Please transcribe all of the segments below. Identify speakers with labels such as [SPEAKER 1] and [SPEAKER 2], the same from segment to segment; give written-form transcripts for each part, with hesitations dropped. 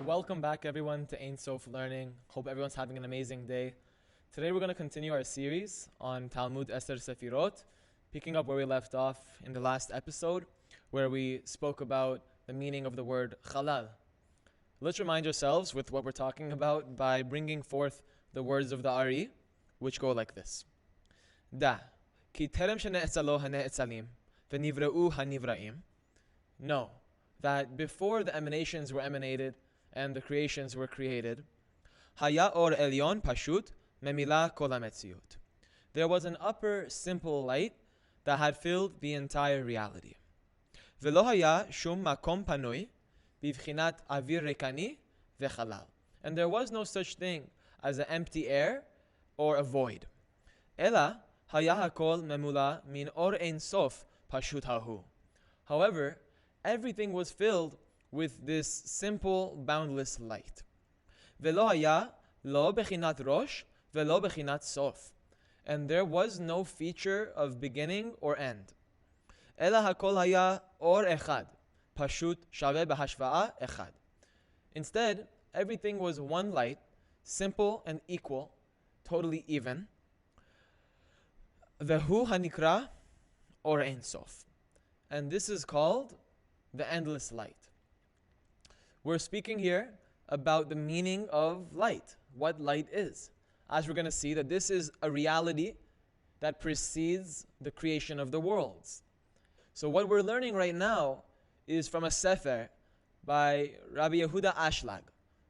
[SPEAKER 1] Welcome back, everyone, to Ein Sof Learning. Hope everyone's having an amazing day. Today, we're going to continue our series on Talmud Eser Sefirot, picking up where we left off in the last episode, where we spoke about the meaning of the word halal. Let's remind ourselves with what we're talking about by bringing forth the words of the Ari, which go like this. Da, ki terem shene'etzalo hane'etzalim, v'nivra'u hanivra'im. Know that before the emanations were emanated and the creations were created, haya or elyon pashut memila kol hametziut. There was an upper simple light that had filled the entire reality. V'lo haya shum makom panui bivchinat avir rekani v'chalal. And there was no such thing as an empty air or a void. Ela haya hakol memula min or ein sof pashut hahu. However, everything was filled with this simple, boundless light. Velo haya lo bechinat rosh, velo bechinat sof. And there was no feature of beginning or end. Ela hakol haya or echad, pashut shaveh behashva'a echad. Instead, everything was one light, simple and equal, totally even. Vehu hanikra or ein sof. And this is called the endless light. We're speaking here about the meaning of light, what light is. As we're going to see that this is a reality that precedes the creation of the worlds. So what we're learning right now is from a sefer by Rabbi Yehuda Ashlag,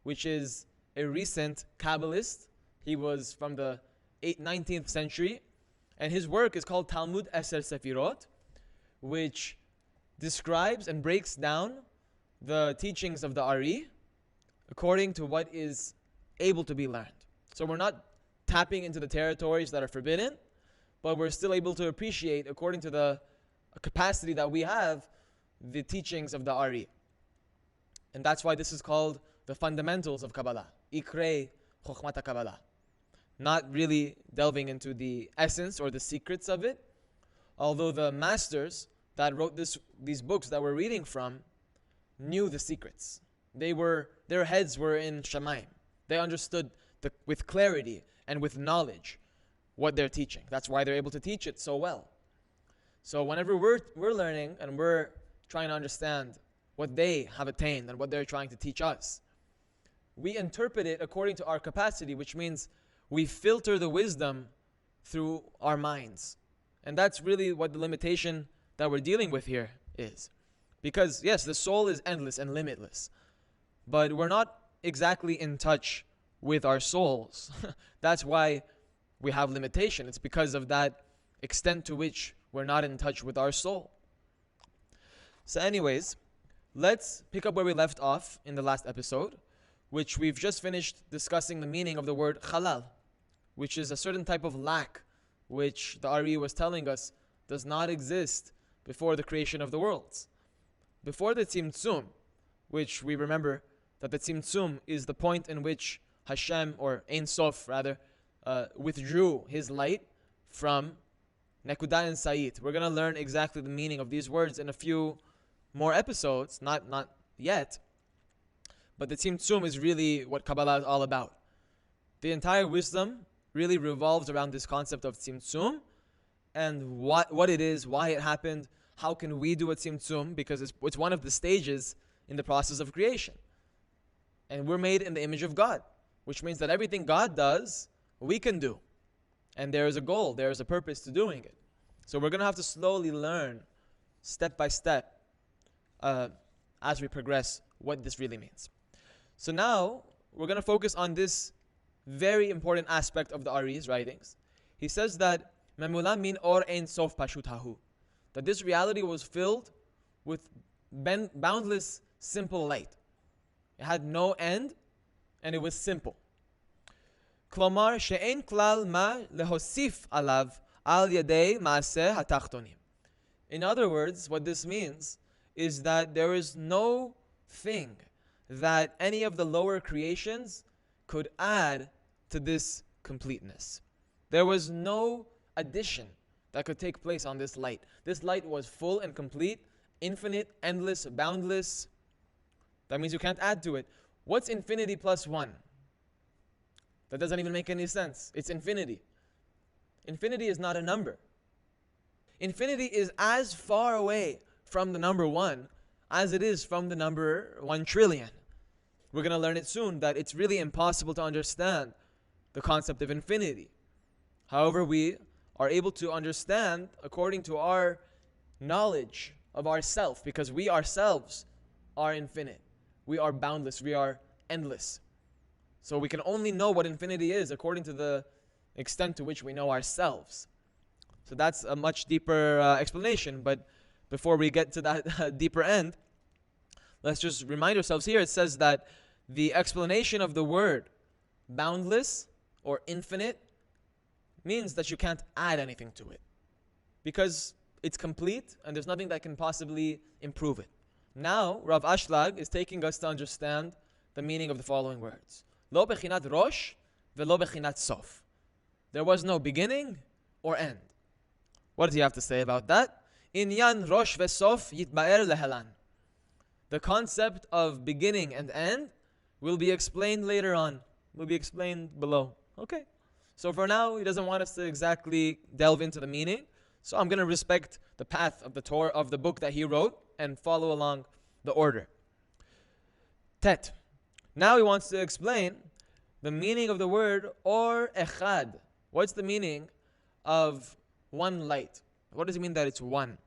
[SPEAKER 1] which is a recent Kabbalist. He was from the 19th century, and his work is called Talmud Eser Sefirot, which describes and breaks down the teachings of the Ari according to what is able to be learned. So we're not tapping into the territories that are forbidden, but we're still able to appreciate, according to the capacity that we have, the teachings of the Ari. And that's why this is called the fundamentals of Kabbalah, Ikrei Chokhmat Kabbalah. Not really delving into the essence or the secrets of it, although the masters that wrote these books that we're reading from knew the secrets. Their heads were in Shamayim. They understood with clarity and with knowledge what they're teaching. That's why they're able to teach it so well. So whenever we're learning and we're trying to understand what they have attained and what they're trying to teach us, we interpret it according to our capacity, which means we filter the wisdom through our minds. And that's really what the limitation that we're dealing with here is. Because yes, the soul is endless and limitless, but we're not exactly in touch with our souls. That's why we have limitation. It's because of that extent to which we're not in touch with our soul. So anyways, let's pick up where we left off in the last episode, which we've just finished discussing the meaning of the word halal, which is a certain type of lack, which the Ari was telling us does not exist before the creation of the worlds. Before the Tzimtzum, which we remember that the Tzimtzum is the point in which Hashem, or Ein Sof rather, withdrew his light from Nekudah and Sa'it. We're going to learn exactly the meaning of these words in a few more episodes, not yet, but the Tzimtzum is really what Kabbalah is all about. The entire wisdom really revolves around this concept of Tzimtzum and what it is, why it happened. How can we do a tzimtzum? Because it's one of the stages in the process of creation. And we're made in the image of God, which means that everything God does, we can do. And there is a goal, there is a purpose to doing it. So we're going to have to slowly learn, step by step, as we progress, what this really means. So now, we're going to focus on this very important aspect of the Ari's writings. He says that, Memula min or ein sof pashut hahu. That this reality was filled with boundless, simple light. It had no end, and it was simple. Klomar she'en klal ma lehosif alav al yadei maaseh hatachtonim. In other words, what this means is that there is no thing that any of the lower creations could add to this completeness. There was no addition that could take place on this light. This light was full and complete, infinite, endless, boundless. That means you can't add to it. What's infinity plus 1? That doesn't even make any sense. It's infinity. Infinity is not a number. Infinity is as far away from the number 1 as it is from the number 1 trillion. We're going to learn it soon that it's really impossible to understand the concept of infinity. However, we are able to understand according to our knowledge of ourself, because we ourselves are infinite. We are boundless. We are endless. So we can only know what infinity is according to the extent to which we know ourselves. So that's a much deeper explanation. But before we get to that deeper end, let's just remind ourselves here. It says that the explanation of the word boundless or infinite means that you can't add anything to it, because it's complete and there's nothing that can possibly improve it. Now, Rav Ashlag is taking us to understand the meaning of the following words. Lo bechinat rosh velo bechinat sof. There was no beginning or end. What does he have to say about that? Inyan rosh vesof yitba'er lehelan. The concept of beginning and end will be explained later on. Will be explained below. Okay. So for now, he doesn't want us to exactly delve into the meaning. So I'm going to respect the path of the Torah, of the book that he wrote, and follow along the order. Tet. Now he wants to explain the meaning of the word or echad. What's the meaning of one light? What does it mean that it's one?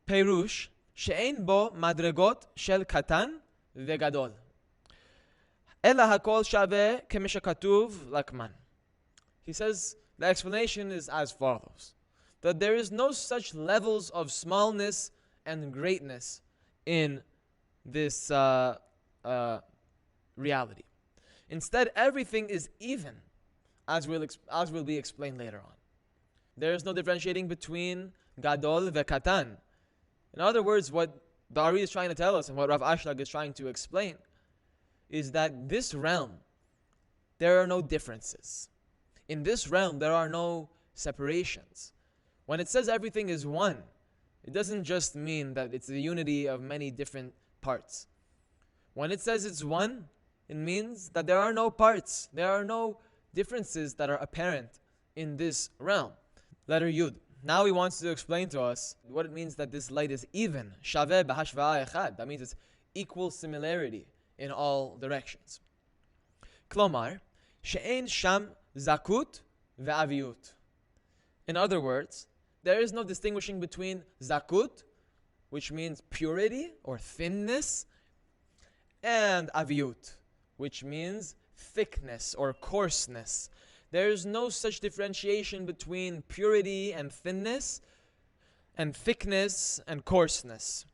[SPEAKER 1] Perush she'ein bo madregot shel katan vegadol. Ela hakol shaveh kemeshakatuv lakman. He says the explanation is as follows: that there is no such levels of smallness and greatness in this reality. Instead, everything is even, as will be explained later on. There is no differentiating between gadol vekatan. In other words, what the Ari is trying to tell us and what Rav Ashlag is trying to explain is that this realm, there are no differences. In this realm, there are no separations. When it says everything is one, it doesn't just mean that it's the unity of many different parts. When it says it's one, it means that there are no parts. There are no differences that are apparent in this realm. Letter Yud. Now he wants to explain to us what it means that this light is even. Shaveh b'hashva'a echad. That means it's equal similarity in all directions. Klomar, she'ein sham zakut ve'aviyut. In other words, there is no distinguishing between zakut, which means purity or thinness, and aviyut, which means thickness or coarseness. There is no such differentiation between purity and thinness, and thickness and coarseness.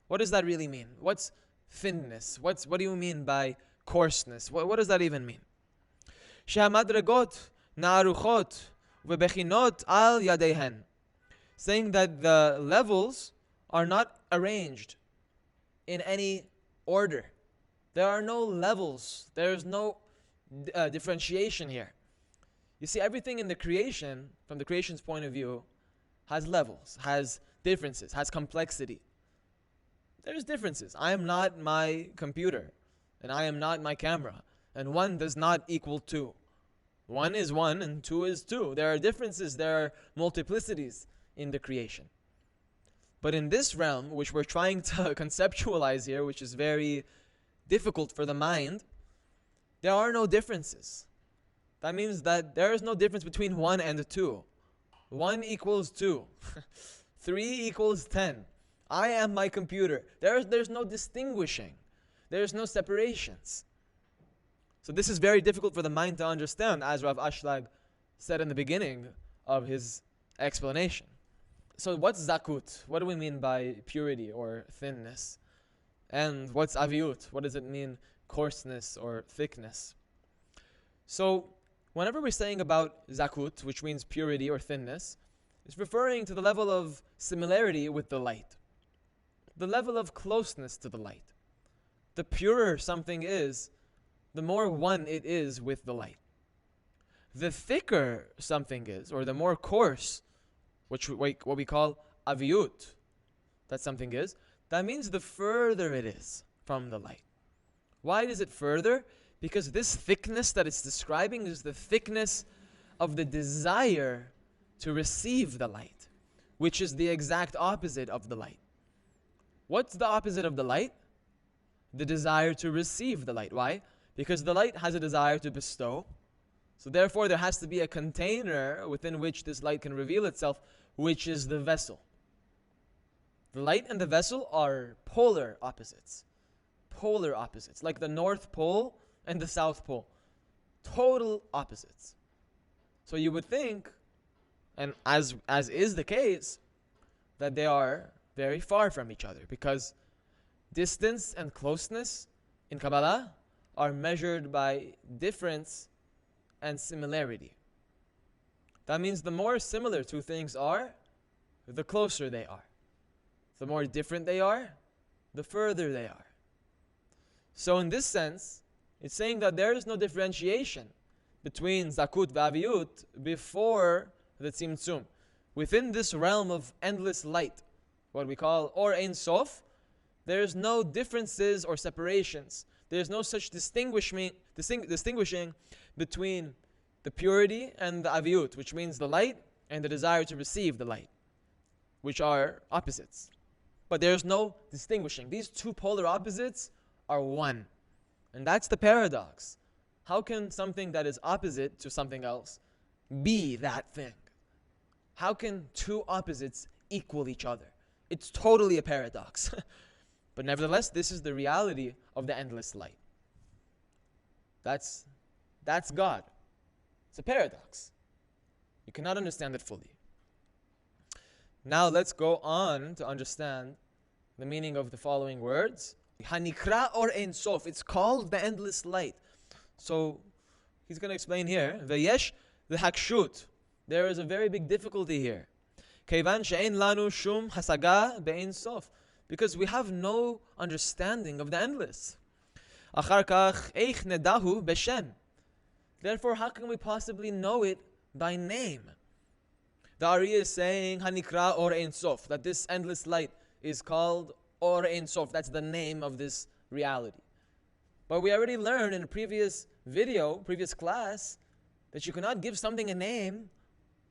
[SPEAKER 1] What does that really mean? What's thinness? What do you mean by coarseness? What does that even mean? She'hamadregot na'aruchot ve'bechinot al yadeihen. Saying that the levels are not arranged in any order. There are no levels. There is no differentiation here. You see, everything in the creation, from the creation's point of view, has levels, has differences, has complexity. There's differences. I am not my computer, and I am not my camera, and 1 does not equal 2. 1 is 1, and 2 is 2. There are differences, there are multiplicities in the creation. But in this realm, which we're trying to conceptualize here, which is very difficult for the mind, there are no differences. That means that there is no difference between 1 and 2. 1 equals 2. 3 equals 10. I am my computer. There's no distinguishing. There's no separations. So this is very difficult for the mind to understand, as Rav Ashlag said in the beginning of his explanation. So what's zakut? What do we mean by purity or thinness? And what's aviyut? What does it mean, coarseness or thickness? So whenever we're saying about zakut, which means purity or thinness, it's referring to the level of similarity with the light, the level of closeness to the light. The purer something is, the more one it is with the light. The thicker something is, or the more coarse, which what we call aviyut, that something is, that means the further it is from the light. Why is it further? Because this thickness that it's describing is the thickness of the desire to receive the light, which is the exact opposite of the light. What's the opposite of the light? The desire to receive the light. Why? Because the light has a desire to bestow. So therefore there has to be a container within which this light can reveal itself, which is the vessel. The light and the vessel are polar opposites. Polar opposites, like the North Pole and the South Pole. Total opposites. So you would think, and as is the case, that they are very far from each other, because distance and closeness in Kabbalah are measured by difference and similarity. That means the more similar two things are, the closer they are. The more different they are, the further they are. So in this sense, it's saying that there is no differentiation between Zakut v'Aviyut before the Tzimtzum. Within this realm of endless light, what we call Or Ein Sof, there is no differences or separations. There is no such distinguishing between the purity and the Aviyut, which means the light and the desire to receive the light, which are opposites. But there is no distinguishing. These two polar opposites are one. And that's the paradox. How can something that is opposite to something else be that thing? How can two opposites equal each other? It's totally a paradox. But nevertheless, this is the reality of the endless light. That's God. It's a paradox. You cannot understand it fully. Now let's go on to understand the meaning of the following words. Hanikra or Ein Sof. It's called the endless light. So he's going to explain here. Veyesh v'hakshut. There is a very big difficulty here. Kevan she'ein lanu shum hasaga be'ein sof. Because we have no understanding of the endless. Achar kach eich nedahu b'shem. Therefore, how can we possibly know it by name? The Ari is saying Hanikra or Ein Sof, that this endless light is called Or Ein Sof. That's the name of this reality. But we already learned in a previous video, previous class, that you cannot give something a name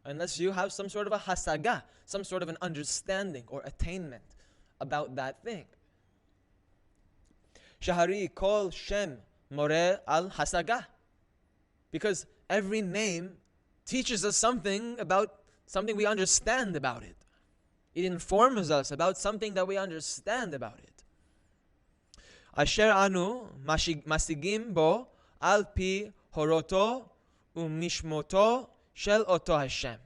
[SPEAKER 1] unless you have some sort of a hasaga, some sort of an understanding or attainment about that thing. Shahari kol shem more al hasaga. Because every name teaches us something about something we understand about it. It informs us about something that we understand about it. Asher anu masigim bo al pi horoto umishmoto shel oto Hashem.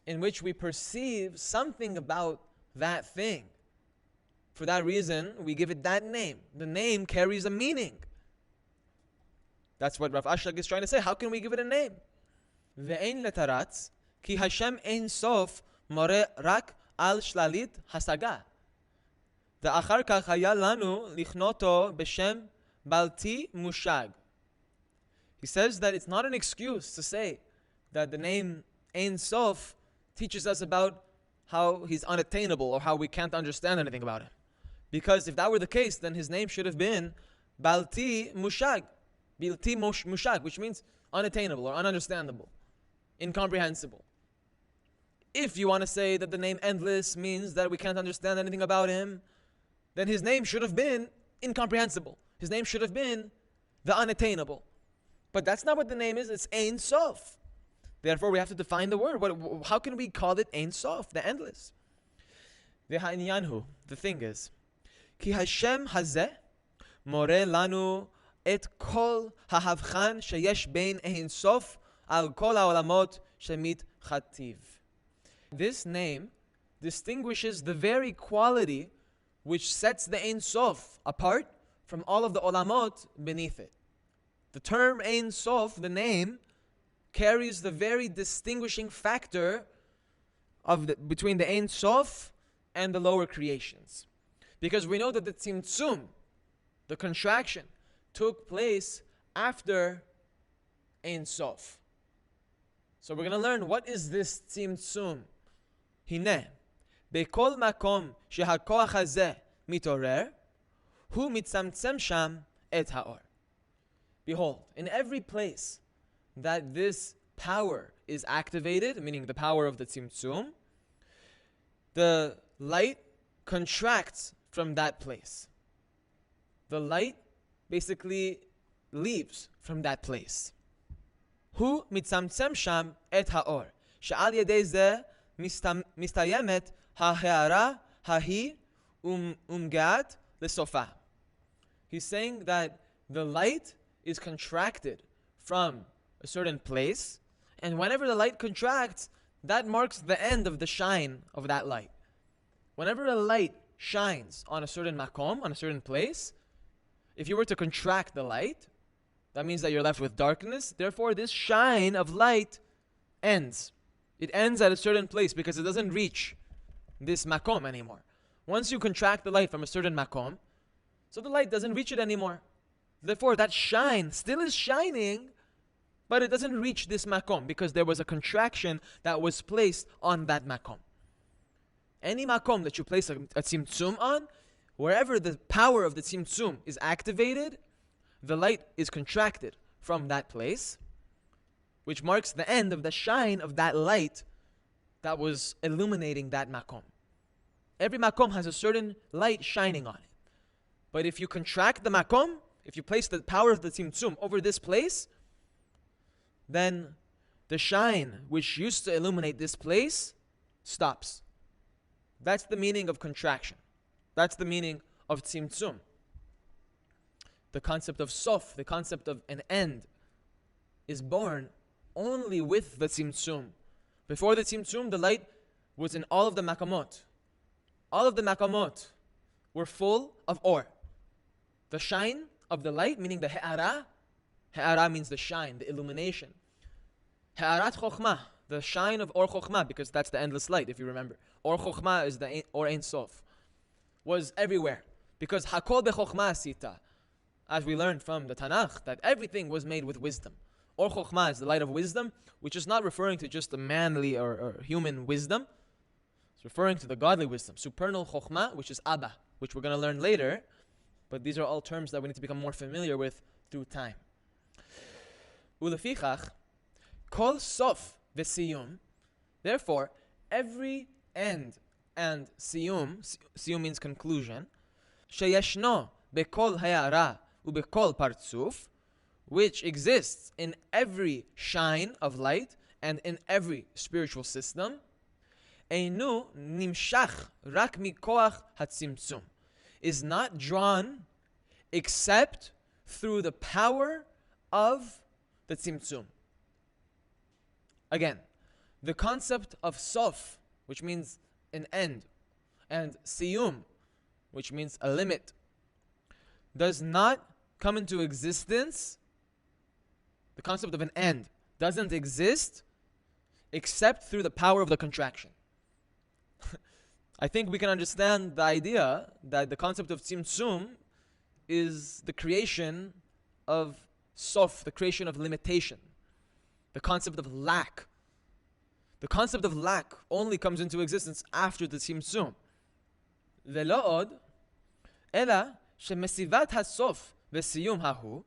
[SPEAKER 1] In which we perceive something about that thing. For that reason, we give it that name. The name carries a meaning. That's what Rav Ashlag is trying to say. How can we give it a name? Ve'ein letaratz ki Hashem ein sof more rak al shlalit hasaga. Ve'achar kach haya lanu lichnoto b'shem balti mushag. He says that it's not an excuse to say that the name Ein Sof teaches us about how he's unattainable or how we can't understand anything about him. Because if that were the case, then his name should have been Balti Mushag. Balti Mushag, which means unattainable or ununderstandable, incomprehensible. If you want to say that the name Endless means that we can't understand anything about him, then his name should have been incomprehensible. His name should have been the unattainable. But that's not what the name is. It's Ein Sof. Therefore, we have to define the word. How can we call it Ein Sof, the endless? The thing is, Ki Hashem hazeh more lanu et kol hahavchan sheyesh bein Ein Sof al kol haolamot shemit chativ. This name distinguishes the very quality which sets the Ein Sof apart from all of the olamot beneath it. The term Ein Sof, the name, carries the very distinguishing factor between the Ein Sof and the lower creations. Because we know that the Tzimtzum, the contraction, took place after Ein Sof. So we're going to learn, what is this Tzimtzum? Hine, be'kol makom shehakoach hazeh mitorer, hu mitzamtzem sham et ha'or. Behold, in every place that this power is activated, meaning the power of the tzimtzum, the light contracts from that place. The light basically leaves from that place. Hu mitzamtzem sham et ha'or, she'al yedei zeh mistayemet ha'ha'ara hahi umgat lesofa. He's saying that the light is contracted from a certain place, and whenever the light contracts, that marks the end of the shine of that light. Whenever a light shines on a certain makom, on a certain place, if you were to contract the light, that means that you're left with darkness. Therefore, this shine of light ends. It ends at a certain place because it doesn't reach this makom anymore. Once you contract the light from a certain makom, so the light doesn't reach it anymore. Therefore, that shine still is shining, but it doesn't reach this makom because there was a contraction that was placed on that makom. Any makom that you place a tzimtzum on, wherever the power of the tzimtzum is activated, the light is contracted from that place, which marks the end of the shine of that light that was illuminating that makom. Every makom has a certain light shining on it. But if you contract the makom, if you place the power of the tzimtzum over this place, then the shine which used to illuminate this place stops. That's the meaning of contraction. That's the meaning of tzimtzum. The concept of sof, the concept of an end, is born only with the tzimtzum. Before the tzimtzum, the light was in all of the makamot. All of the makamot were full of or. The shine of the light, meaning the he'ara. He'ara means the shine, the illumination. He'arat chokhmah, the shine of or chokhmah, because that's the endless light, if you remember. Or chokhmah is the or Ein Sof, was everywhere. Because hakol bechokhmah asita, as we learned from the Tanakh, that everything was made with wisdom. Or chokhmah is the light of wisdom, which is not referring to just the manly or human wisdom. It's referring to the godly wisdom. Supernal chokhmah, which is Abba, which we're going to learn later. But these are all terms that we need to become more familiar with through time. Ulefichach, kol sof v'siyum. Therefore, every end and siyum means conclusion, sheyeshno bekol ha'ara ubekol partzuf, which exists in every shine of light and in every spiritual system, einu nimshach rak mikoach hatzimtzum, is not drawn except through the power of the tzimtzum. Again, the concept of sof, which means an end, and siyum, which means a limit, does not come into existence. The concept of an end doesn't exist except through the power of the contraction. I think we can understand the idea that the concept of tzimtzum is the creation of sof, the creation of limitation, the concept of lack. The concept of lack only comes into existence after the tzimtzum. Ve'lo od, ela shemesivat hasof ve'siyum hahu,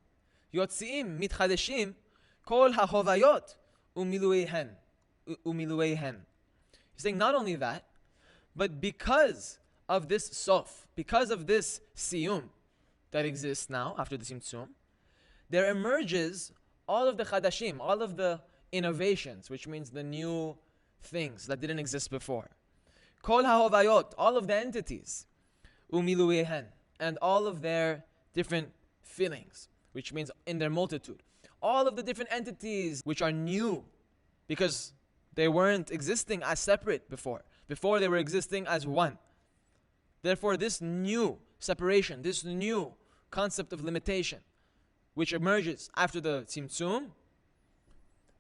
[SPEAKER 1] yotziim mitchadeshim kol hahovayot umilueihen. He's saying not only that, but because of this sof, because of this siyum that exists now after the tzimtzum, there emerges all of the chadashim, all of the innovations, which means the new things that didn't exist before. Kol hahovayot, all of the entities, umilueihen, and all of their different feelings, which means in their multitude. All of the different entities which are new because they weren't existing as separate before. Before they were existing as one. Therefore, this new separation, this new concept of limitation, which emerges after the tzimtzum,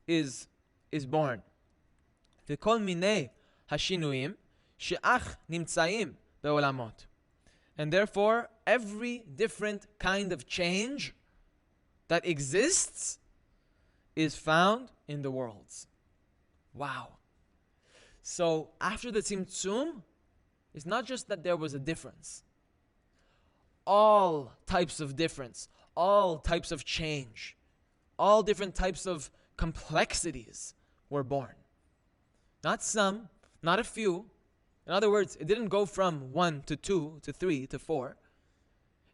[SPEAKER 1] is born. V'kol minei hashinuim she'ach nimtzaim be'olamot. And therefore, every different kind of change that exists is found in the worlds. Wow. So after the tzimtzum, it's not just that there was a difference. All types of difference, all types of change, all different types of complexities were born. Not some, not a few. In other words, it didn't go from 1 to 2 to 3 to 4.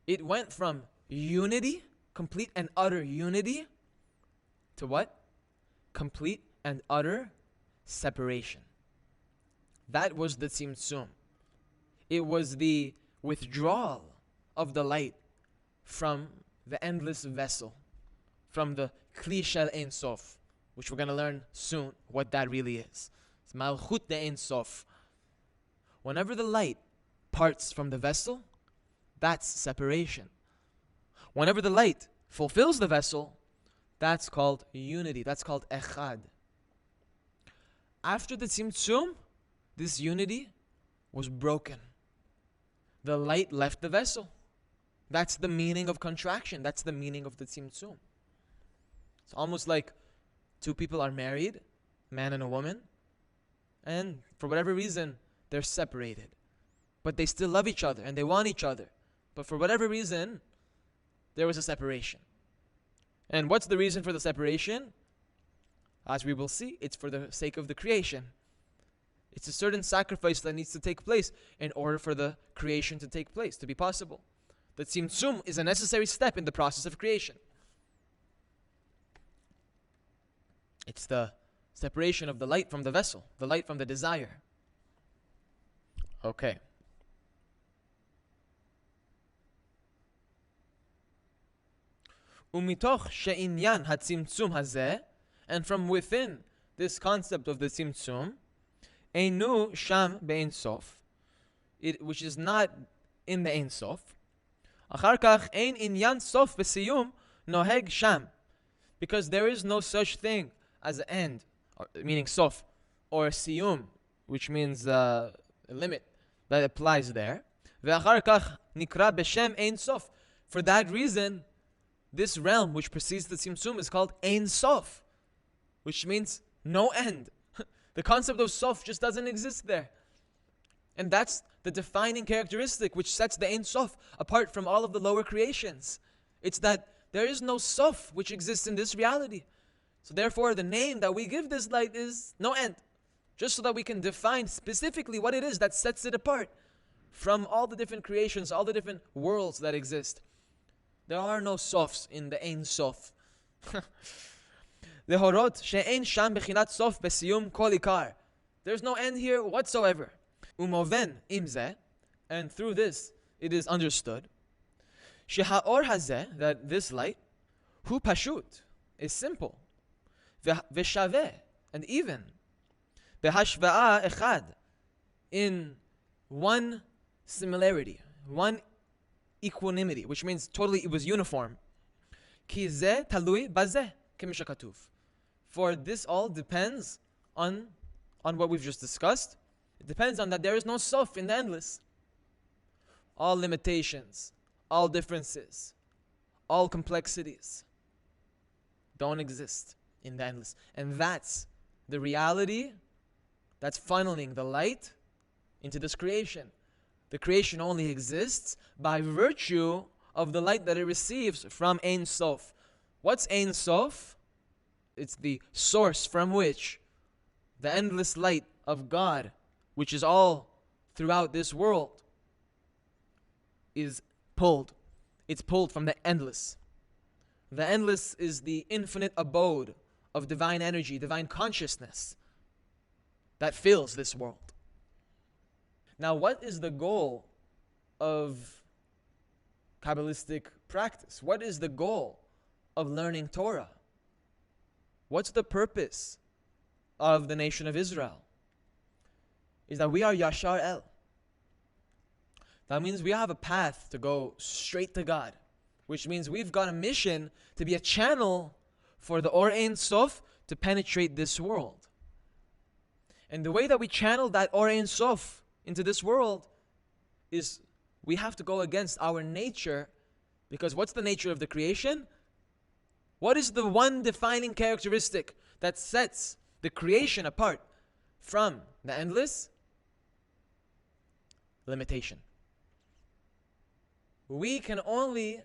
[SPEAKER 1] It went from unity, complete and utter unity, to what? Complete and utter separation. That was the Tzimtzum. It was the withdrawal of the light from the endless vessel, from the Kli Shel Ein Sof, which we're going to learn soon what that really is. It's Malchut de Ein Sof. Whenever the light parts from the vessel, that's separation. Whenever the light fulfills the vessel, that's called unity. That's called Echad. After the Tzimtzum, this unity was broken. The light left the vessel. That's the meaning of contraction. That's the meaning of the Tzimtzum. It's almost like two people are married, a man and a woman, and for whatever reason, they're separated. But they still love each other and they want each other. But for whatever reason, there was a separation. And what's the reason for the separation? As we will see, it's for the sake of the creation. It's a certain sacrifice that needs to take place in order for the creation to take place, to be possible. The Tzimtzum is a necessary step in the process of creation. It's the separation of the light from the vessel, the light from the desire. Okay. Umitoch she'inyan hatzimtzum hazeh, and from within this concept of the tzimtzum, einu sham be'ein sof, which is not in the Ein Sof. Achar kach ein inyan sof b'siyum noheg sham, because there is no such thing as an end, meaning sof, or siyum, which means a limit that applies there. Ve'achar kach nikra b'shem Ein Sof. For that reason, this realm which precedes the Tzimtzum is called Ein Sof, which means no end. The concept of Sof just doesn't exist there. And that's the defining characteristic which sets the Ein Sof apart from all of the lower creations. It's that there is no Sof which exists in this reality. So therefore, the name that we give this light is no end, just so that we can define specifically what it is that sets it apart from all the different creations, all the different worlds that exist. There are no Sofs in the Ein Sof. Lehorot she'ein sham bechinat sof besiyum kol ikar. There's no end here whatsoever. Umoven imzeh, and through this it is understood, she'haor hazeh, that this light, hu pashut, is simple, ve'shaveh, and even, behashva'ah echad, in one similarity, one equanimity, which means totally it was uniform. Ki zeh talui bazeh, kemisha katuv. For this all depends on what we've just discussed. It depends on that there is no sof in the endless. All limitations, all differences, all complexities don't exist in the endless. And that's the reality that's funneling the light into this creation. The creation only exists by virtue of the light that it receives from Ein Sof. What's Ein Sof? It's the source from which the endless light of God, which is all throughout this world, is pulled. It's pulled from the endless. The endless is the infinite abode of divine energy, divine consciousness that fills this world. Now, what is the goal of Kabbalistic practice? What is the goal of learning Torah? What's the purpose of the nation of Israel? Is that we are Yashar El. That means we have a path to go straight to God, which means we've got a mission to be a channel for the Or Ein Sof to penetrate this world. And the way that we channel that Or Ein Sof into this world is we have to go against our nature, because what's the nature of the creation? What is the one defining characteristic that sets the creation apart from the endless? Limitation. We can only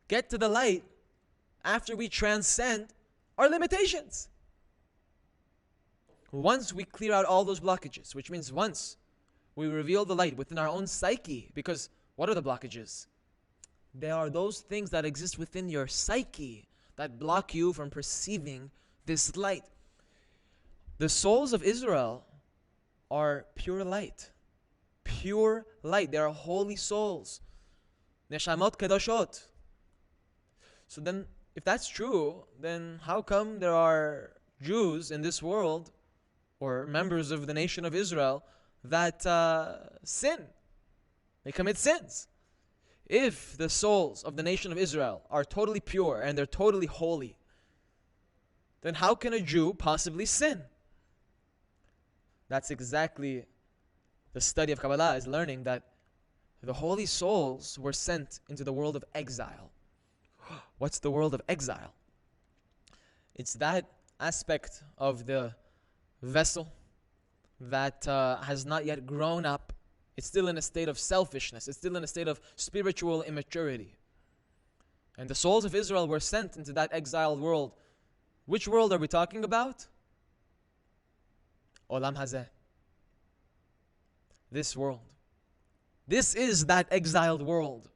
[SPEAKER 1] get to the light after we transcend our limitations. Once we clear out all those blockages, which means once we reveal the light within our own psyche, because what are the blockages? There are those things that exist within your psyche that block you from perceiving this light. The souls of Israel are pure light. Pure light. They are holy souls. Neshamot kedoshot. So then, if that's true, then how come there are Jews in this world, or members of the nation of Israel, that sin? They commit sins. If the souls of the nation of Israel are totally pure and they're totally holy, then how can a Jew possibly sin? That's exactly the study of Kabbalah is learning, that the holy souls were sent into the world of exile. What's the world of exile? It's that aspect of the vessel that has not yet grown up. It's still in a state of selfishness. It's still in a state of spiritual immaturity. And the souls of Israel were sent into that exiled world. Which world are we talking about? Olam Hazeh. This world. This is that exiled world.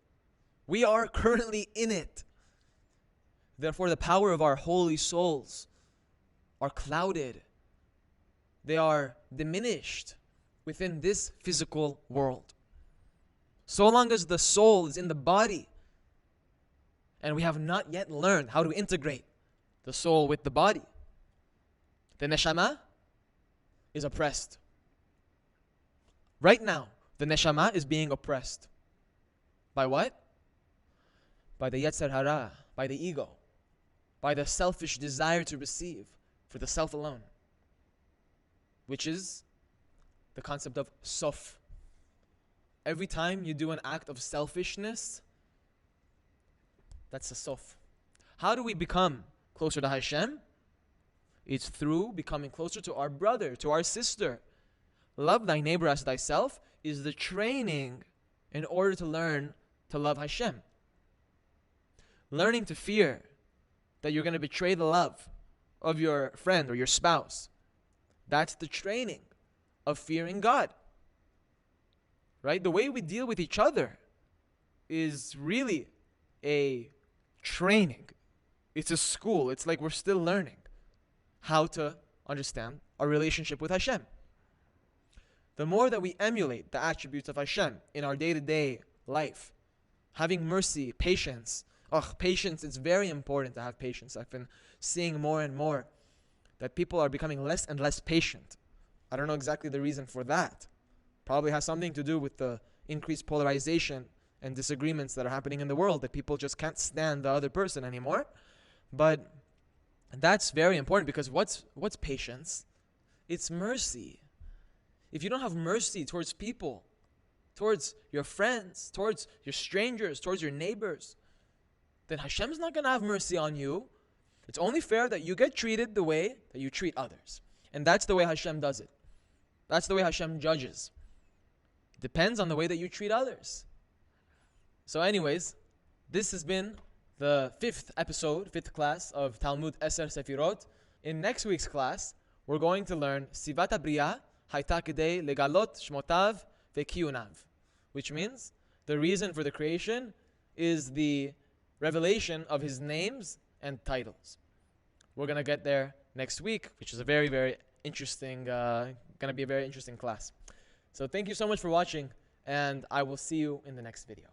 [SPEAKER 1] We are currently in it. Therefore, the power of our holy souls are clouded. They are diminished within this physical world. So long as the soul is in the body, and we have not yet learned how to integrate the soul with the body, the neshama is oppressed. Right now, the neshama is being oppressed. By what? By the yetzer hara, by the ego, by the selfish desire to receive for the self alone, which is the concept of sof. Every time you do an act of selfishness, that's a sof. How do we become closer to Hashem? It's through becoming closer to our brother, to our sister. Love thy neighbor as thyself is the training in order to learn to love Hashem. Learning to fear that you're going to betray the love of your friend or your spouse. That's the training of fearing God. Right? The way we deal with each other is really a training. It's a school. It's like we're still learning how to understand our relationship with Hashem. The more that we emulate the attributes of Hashem in our day-to-day life, having mercy, patience. Patience, it's very important to have patience. I've been seeing more and more that people are becoming less and less patient. I don't know exactly the reason for that. Probably has something to do with the increased polarization and disagreements that are happening in the world, that people just can't stand the other person anymore. But that's very important, because what's patience? It's mercy. If you don't have mercy towards people, towards your friends, towards your strangers, towards your neighbors, then Hashem's not going to have mercy on you. It's only fair that you get treated the way that you treat others. And that's the way Hashem does it. That's the way Hashem judges. It depends on the way that you treat others. So anyways, this has been the fifth class of Talmud Eser Sefirot. In next week's class, we're going to learn Sivat HaBriya Hayta Kedei Legalot Shmotav Ve'Kiyunav, which means the reason for the creation is the revelation of his names and titles. We're going to get there next week, which is a very, very interesting, going to be a very interesting class. So thank you so much for watching, and I will see you in the next video.